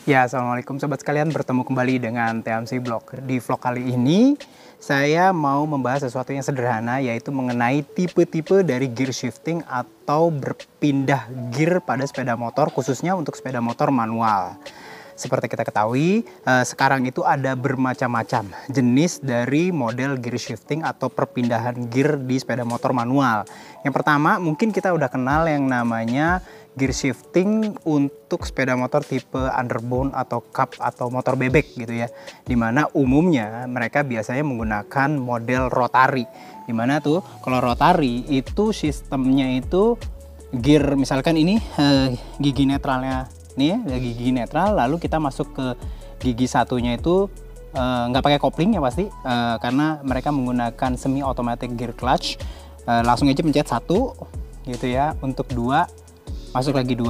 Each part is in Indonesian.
Ya, assalamualaikum sobat sekalian, bertemu kembali dengan TMC Vlog. Di vlog kali ini, saya mau membahas sesuatu yang sederhana, yaitu mengenai tipe-tipe dari gear shifting atau berpindah gear pada sepeda motor, khususnya untuk sepeda motor manual. Seperti kita ketahui, sekarang itu ada bermacam-macam jenis dari model gear shifting atau perpindahan gear di sepeda motor manual. Yang pertama, mungkin kita udah kenal yang namanya gear shifting untuk sepeda motor tipe underbone atau cup atau motor bebek gitu ya. Dimana umumnya mereka biasanya menggunakan model rotary. Dimana tuh kalau rotary itu sistemnya itu gear, misalkan ini gigi netralnya nih ya, gigi netral, lalu kita masuk ke gigi satunya itu nggak pakai kopling ya pasti, karena mereka menggunakan semi automatic gear clutch. Langsung aja pencet 1 gitu ya, untuk 2 masuk lagi 2,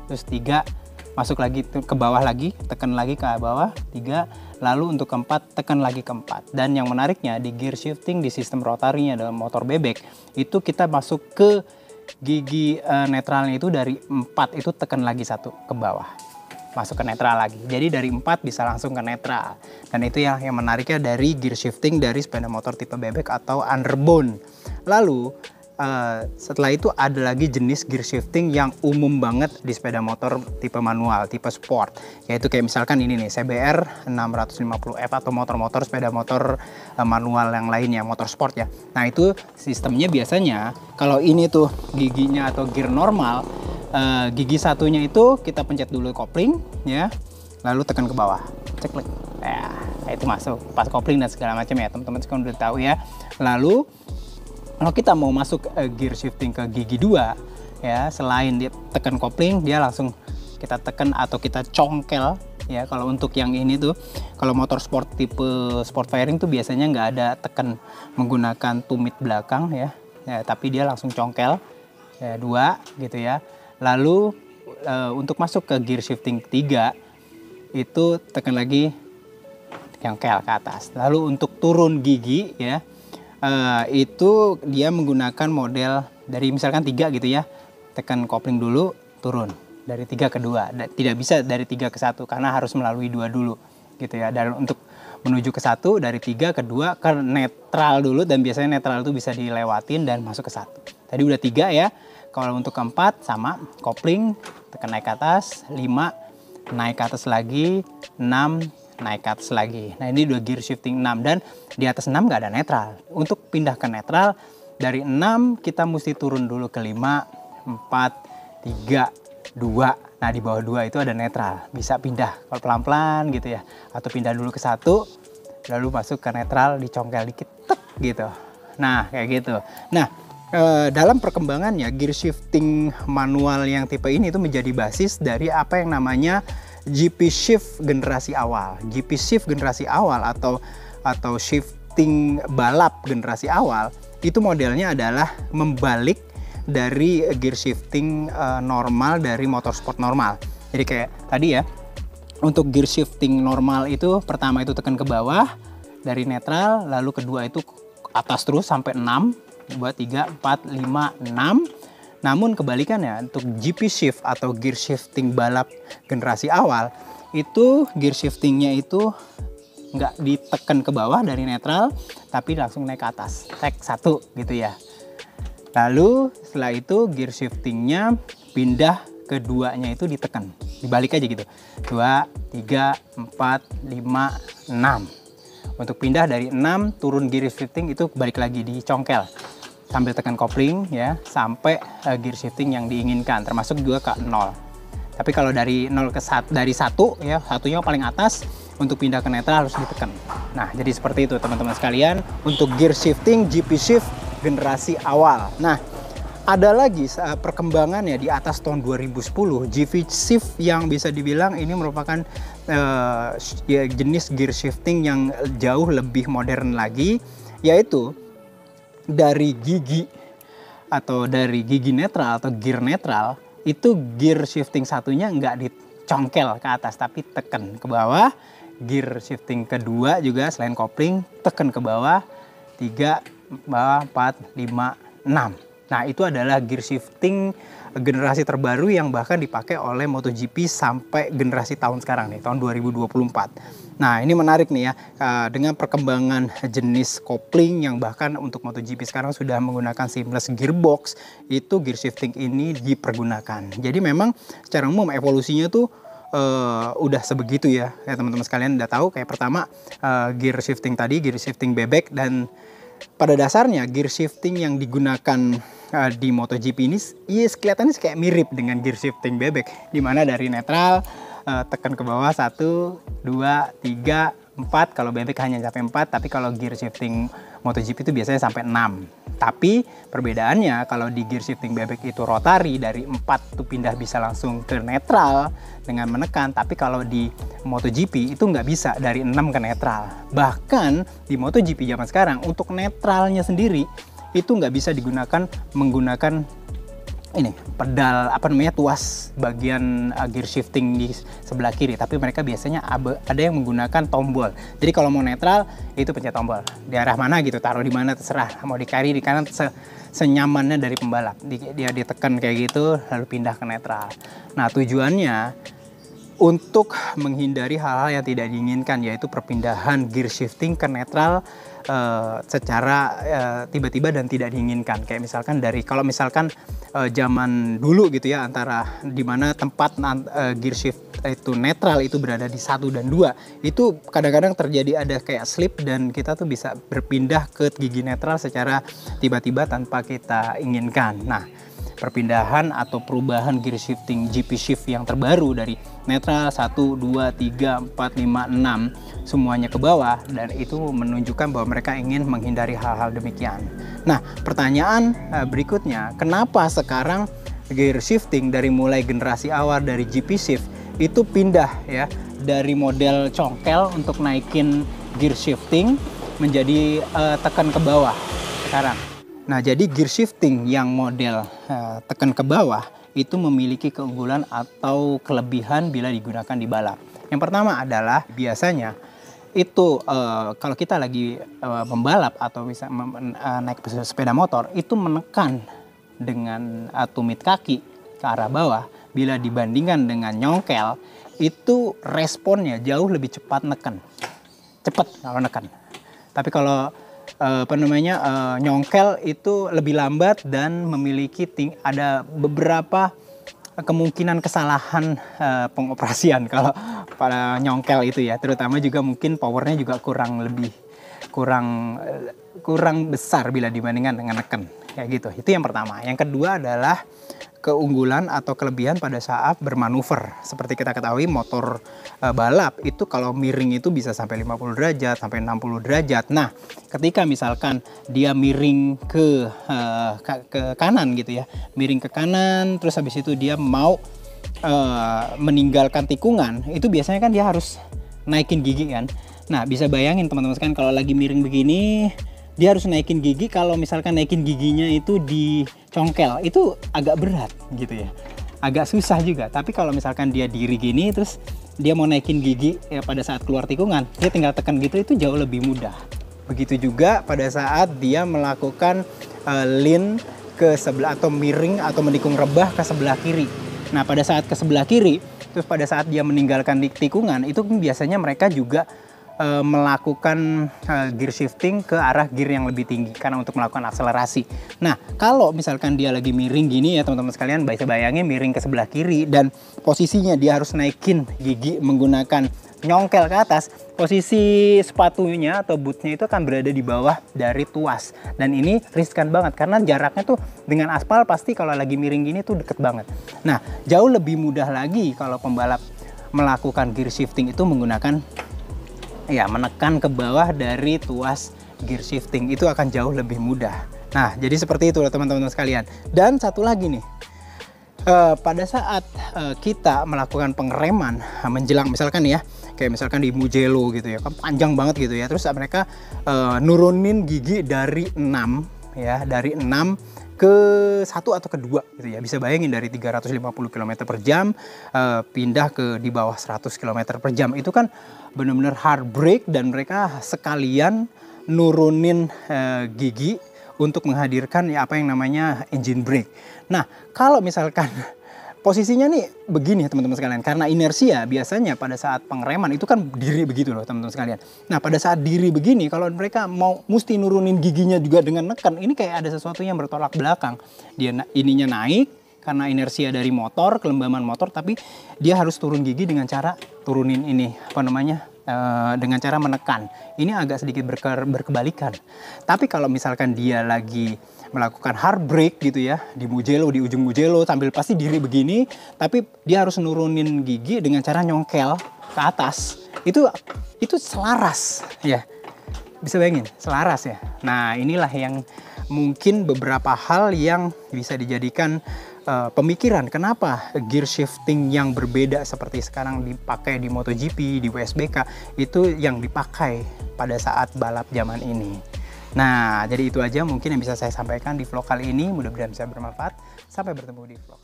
terus 3 masuk lagi ke bawah lagi, tekan lagi ke bawah 3, lalu untuk keempat tekan lagi ke 4. Dan yang menariknya di gear shifting di sistem rotarinya dalam motor bebek itu kita masuk ke gigi netralnya itu dari 4 itu tekan lagi 1 ke bawah, masuk ke netral lagi. Jadi dari 4 bisa langsung ke netral. Dan itu yang menariknya dari gear shifting dari sepeda motor tipe bebek atau underbone. Lalu setelah itu ada lagi jenis gear shifting yang umum banget di sepeda motor tipe manual, tipe sport, yaitu kayak misalkan ini nih CBR 650F atau motor-motor sepeda motor manual yang lainnya, motor sport ya. Nah itu sistemnya biasanya kalau ini tuh giginya atau gear normal, gigi satunya itu kita pencet dulu kopling ya, lalu tekan ke bawah, ceklik, ya itu masuk pas kopling dan segala macam ya, teman-teman sekarang udah tahu ya. Lalu kalau kita mau masuk gear shifting ke gigi 2 ya, selain dia tekan kopling, dia langsung kita tekan atau kita congkel ya. Kalau untuk yang ini tuh, kalau motor sport tipe sport fairing tuh biasanya nggak ada tekan menggunakan tumit belakang ya, tapi dia langsung congkel ya, 2 gitu ya. Lalu untuk masuk ke gear shifting 3 itu tekan lagi congkel ke atas. Lalu untuk turun gigi ya, itu dia menggunakan model dari misalkan 3 gitu ya, tekan kopling dulu, turun dari 3 ke 2, tidak bisa dari 3 ke 1 karena harus melalui 2 dulu gitu ya. Dan untuk menuju ke 1 dari 3 ke 2 ke netral dulu, dan biasanya netral itu bisa dilewatin dan masuk ke 1. Tadi udah 3 ya. Kalau untuk keempat sama kopling, tekan naik ke atas, 5 naik ke atas lagi, 6 naik ke atas lagi. Nah ini dua gear shifting 6, dan di atas 6 nggak ada netral. Untuk pindah ke netral dari 6 kita mesti turun dulu ke 5, 4, 3, 2. Nah di bawah 2 itu ada netral, bisa pindah kalau pelan-pelan gitu ya, atau pindah dulu ke 1 lalu masuk ke netral, dicongkel dikit tek gitu. Nah kayak gitu. Nah dalam perkembangannya gear shifting manual yang tipe ini itu menjadi basis dari apa yang namanya GP shift generasi awal. GP shift generasi awal atau shifting balap generasi awal itu modelnya adalah membalik dari gear shifting normal dari motorsport normal. Jadi kayak tadi ya, untuk gear shifting normal itu pertama itu tekan ke bawah dari netral, lalu kedua itu atas terus sampai 6, 2, 3, 4, 5, 6. Namun kebalikannya untuk GP shift atau gear shifting balap generasi awal itu gear shiftingnya itu nggak ditekan ke bawah dari netral, tapi langsung naik ke atas, tek 1 gitu ya. Lalu setelah itu gear shiftingnya pindah keduanya itu ditekan, dibalik aja gitu, 2, 3, 4, 5, 6. Untuk pindah dari 6 turun gear shifting itu balik lagi dicongkel sambil tekan kopling ya, sampai gear shifting yang diinginkan, termasuk juga ke 0. Tapi kalau dari 0 ke 1, dari 1 ya, satunya paling atas, untuk pindah ke netral harus ditekan. Nah jadi seperti itu teman-teman sekalian untuk gear shifting GP shift generasi awal. Nah ada lagi perkembangannya di atas tahun 2010, GP shift yang bisa dibilang ini merupakan jenis gear shifting yang jauh lebih modern lagi, yaitu dari gigi atau dari gigi netral atau gear netral itu gear shifting satunya nggak dicongkel ke atas tapi tekan ke bawah. Gear shifting kedua juga selain kopling tekan ke bawah, 3, bawah, 4, 5, 6. Nah, itu adalah gear shifting generasi terbaru yang bahkan dipakai oleh MotoGP sampai generasi tahun sekarang nih, tahun 2024. Nah, ini menarik nih ya, dengan perkembangan jenis kopling yang bahkan untuk MotoGP sekarang sudah menggunakan seamless gearbox, itu gear shifting ini dipergunakan. Jadi memang secara umum evolusinya tuh udah sebegitu ya, teman-teman sekalian udah tahu. Kayak pertama gear shifting tadi, gear shifting bebek, dan pada dasarnya gear shifting yang digunakan di MotoGP ini kelihatannya kayak mirip dengan gear shifting bebek, dimana dari netral tekan ke bawah 1, 2, 3, 4. Kalau bebek hanya sampai 4, tapi kalau gear shifting MotoGP itu biasanya sampai 6. Tapi perbedaannya kalau di gear shifting bebek itu rotari, dari 4 tuh pindah bisa langsung ke netral dengan menekan. Tapi kalau di MotoGP itu nggak bisa dari 6 ke netral. Bahkan di MotoGP zaman sekarang untuk netralnya sendiri itu nggak bisa digunakan menggunakan ini pedal tuas bagian gear shifting di sebelah kiri, tapi mereka biasanya ada yang menggunakan tombol. Jadi kalau mau netral itu pencet tombol di arah mana gitu, taruh di mana terserah, mau di kiri di kanan senyamannya dari pembalap. Dia ditekan kayak gitu lalu pindah ke netral. Nah, tujuannya untuk menghindari hal-hal yang tidak diinginkan, yaitu perpindahan gear shifting ke netral secara tiba-tiba dan tidak diinginkan. Kayak misalkan kalau misalkan zaman dulu gitu ya, antara dimana tempat gear shift itu netral itu berada di 1 dan 2, itu kadang-kadang terjadi ada kayak slip dan kita tuh bisa berpindah ke gigi netral secara tiba-tiba tanpa kita inginkan. Nah, perpindahan atau perubahan gear shifting GP shift yang terbaru dari netral 1, 2, 3, 4, 5, 6 semuanya ke bawah, dan itu menunjukkan bahwa mereka ingin menghindari hal-hal demikian. Nah, pertanyaan berikutnya, kenapa sekarang gear shifting dari mulai generasi awal dari GP shift itu pindah ya dari model congkel untuk naikin gear shifting menjadi tekan ke bawah sekarang? Nah, jadi gear shifting yang model tekan ke bawah itu memiliki keunggulan atau kelebihan bila digunakan di balap. Yang pertama adalah biasanya itu kalau kita lagi membalap atau bisa naik sepeda motor, itu menekan dengan tumit kaki ke arah bawah, bila dibandingkan dengan nyongkel itu responnya jauh lebih cepat cepat kalau neken. Tapi kalau nyongkel itu lebih lambat dan memiliki ada beberapa kemungkinan kesalahan pengoperasian kalau pada nyongkel itu ya, terutama juga mungkin powernya juga kurang besar bila dibandingkan dengan neken kayak gitu. Itu yang pertama. Yang kedua adalah keunggulan atau kelebihan pada saat bermanuver. Seperti kita ketahui, motor balap itu kalau miring itu bisa sampai 50 derajat, sampai 60 derajat. Nah, ketika misalkan dia miring ke kanan gitu ya, miring ke kanan, terus habis itu dia mau meninggalkan tikungan, itu biasanya kan dia harus naikin gigi kan. Nah, bisa bayangin teman-teman sekalian, kalau lagi miring begini, dia harus naikin gigi. Kalau misalkan naikin giginya itu di congkel, itu agak berat gitu ya, agak susah juga. Tapi kalau misalkan dia diri gini, terus dia mau naikin gigi ya pada saat keluar tikungan, dia tinggal tekan gitu, itu jauh lebih mudah. Begitu juga pada saat dia melakukan lean ke sebelah atau miring atau menikung rebah ke sebelah kiri. Nah, pada saat ke sebelah kiri, terus pada saat dia meninggalkan tikungan, itu biasanya mereka juga melakukan gear shifting ke arah gear yang lebih tinggi karena untuk melakukan akselerasi. Nah, kalau misalkan dia lagi miring gini ya teman-teman sekalian, bisa bayangin miring ke sebelah kiri dan posisinya dia harus naikin gigi menggunakan nyongkel ke atas, posisi sepatunya atau bootnya itu akan berada di bawah dari tuas, dan ini riskan banget karena jaraknya tuh dengan aspal pasti kalau lagi miring gini tuh deket banget. Nah, jauh lebih mudah lagi kalau pembalap melakukan gear shifting itu menggunakan menekan ke bawah dari tuas gear shifting, itu akan jauh lebih mudah. Nah, jadi seperti itu teman-teman sekalian. Dan satu lagi nih, pada saat kita melakukan pengereman menjelang misalkan ya, kayak misalkan di Mugello gitu ya, kan panjang banget gitu ya, terus mereka nurunin gigi dari 6 ya, dari 6 ke 1 atau ke 2 gitu ya. Bisa bayangin dari 350 km per jam pindah ke di bawah 100 km per jam. Itu kan benar-benar hard brake, dan mereka sekalian nurunin gigi untuk menghadirkan ya apa yang namanya engine brake. Nah, kalau misalkan posisinya nih begini ya teman-teman sekalian, karena inersia biasanya pada saat pengereman itu kan diri begitu loh teman-teman sekalian. Nah pada saat diri begini, kalau mereka mau mesti nurunin giginya juga dengan nekan, ini kayak ada sesuatu yang bertolak belakang. Dia ininya naik karena inersia dari motor, kelembaban motor, tapi dia harus turun gigi dengan cara turunin ini, apa namanya, dengan cara menekan. Ini agak sedikit berkebalikan. Tapi kalau misalkan dia lagi melakukan hard brake gitu ya, di Mugello, di ujung Mugello, sambil pasti diri begini, tapi dia harus nurunin gigi dengan cara nyongkel ke atas. Itu selaras ya. Bisa bayangin, selaras ya. Nah, inilah yang mungkin beberapa hal yang bisa dijadikan pemikiran kenapa gear shifting yang berbeda seperti sekarang dipakai di MotoGP, di WSBK, itu yang dipakai pada saat balap zaman ini. Nah, jadi itu aja mungkin yang bisa saya sampaikan di vlog kali ini. Mudah-mudahan bisa bermanfaat. Sampai bertemu di vlog